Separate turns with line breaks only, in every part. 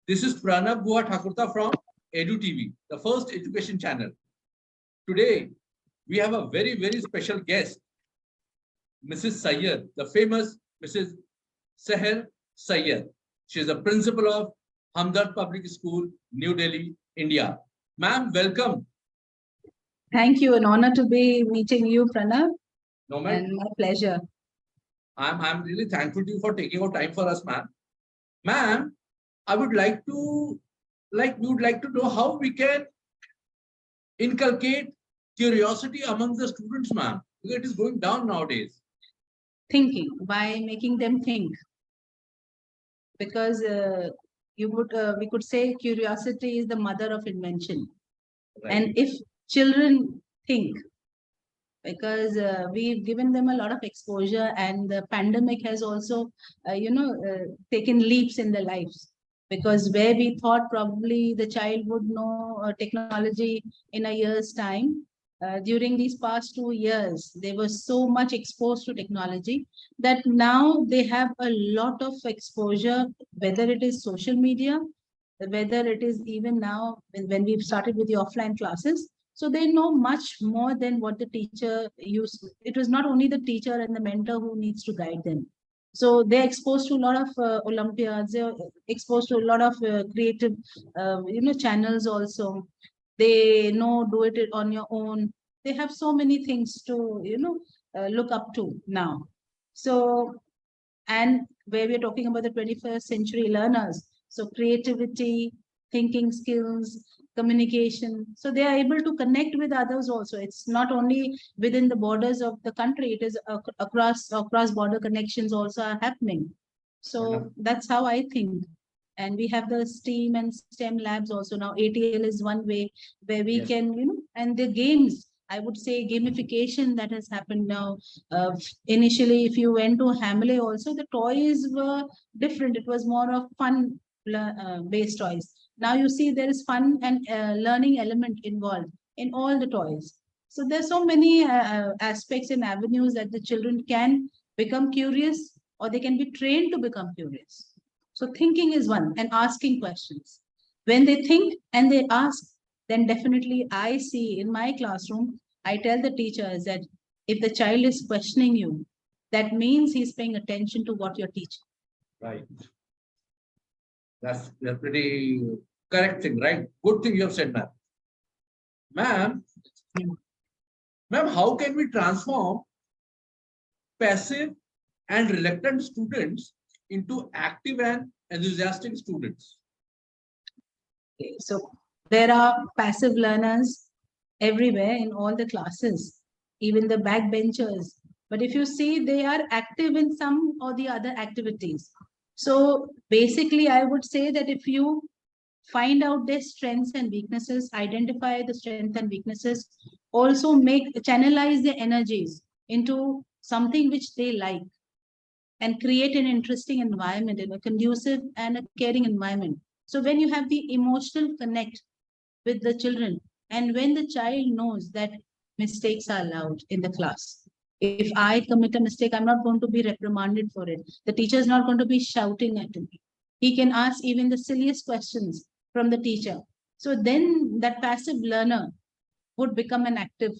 This is Pranav Bua Thakurta from Edu TV, the first education channel. Today, we have a very, very special guest, Mrs. Saher, the famous Mrs. Saher Saher. She is the principal of Hamdard Public School, New Delhi, India. Ma'am, welcome.
Thank you. An honor to be meeting you, Pranav.
No, ma'am.
And my pleasure.
I'm really thankful to you for taking out time for us, ma'am. Ma'am, I would like to, we would like to know how we can inculcate curiosity among the students, ma'am, because it is going down nowadays.
Thinking, by making them think. Because we could say curiosity is the mother of invention. Right. And if children think, because we've given them a lot of exposure, and the pandemic has also, taken leaps in their lives. Because where we thought probably the child would know technology in a year's time, during these past 2 years, they were so much exposed to technology that now they have a lot of exposure, whether it is social media, whether it is even now when we've started with the offline classes. So they know much more than what the teacher used. It was not only the teacher and the mentor who needs to guide them. So they're exposed to a lot of Olympiads, they're exposed to a lot of creative, channels also. They know do it on your own. They have so many things to, look up to now. So, and where we're talking about the 21st century learners, so creativity, thinking skills, communication. So they are able to connect with others also. It's not only within the borders of the country, it is across border connections also are happening. So that's how I think. And we have the STEAM and STEM labs also. Now ATL is one way where we can, and the games, I would say gamification that has happened now. Initially, if you went to Hamley also, the toys were different. It was more of fun based toys. Now you see there is fun and learning element involved in all the toys. So there's so many aspects and avenues that the children can become curious, or they can be trained to become curious. So thinking is one, and asking questions. When they think and they ask, then definitely I see in my classroom, I tell the teachers that if the child is questioning you, that means he's paying attention to what you're teaching.
Right. That's pretty correct thing, right? Good thing you have said, ma'am. Ma'am, how can we transform passive and reluctant students into active and enthusiastic students?
Okay, so there are passive learners everywhere in all the classes, even the backbenchers. But if you see, they are active in some or the other activities. So basically, I would say that if you find out their strengths and weaknesses, identify the strengths and weaknesses, also channelize their energies into something which they like, and create an interesting environment, in a conducive and a caring environment. So when you have the emotional connect with the children, and when the child knows that mistakes are allowed in the class, if I commit a mistake, I'm not going to be reprimanded for it. The teacher is not going to be shouting at me. He can ask even the silliest questions from the teacher. So then that passive learner would become an active,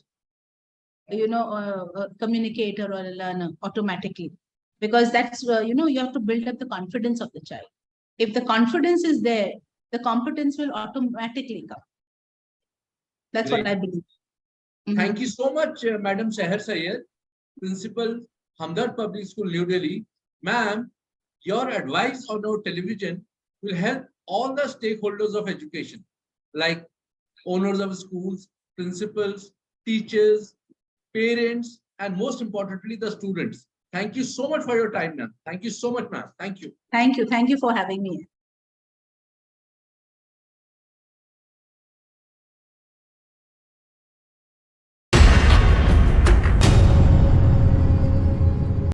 a communicator or a learner automatically. Because that's, you have to build up the confidence of the child. If the confidence is there, the competence will automatically come. That's
Great.
what I believe.
Thank you so much, Madam Saher Sayer, Principal, Hamdard Public School, New Delhi. Ma'am, your advice on our television will help all the stakeholders of education, like owners of schools, principals, teachers, parents, and most importantly, the students. Thank you so much for your time, ma'am. Thank you so much, ma'am. Thank you.
Thank you. Thank you for having me.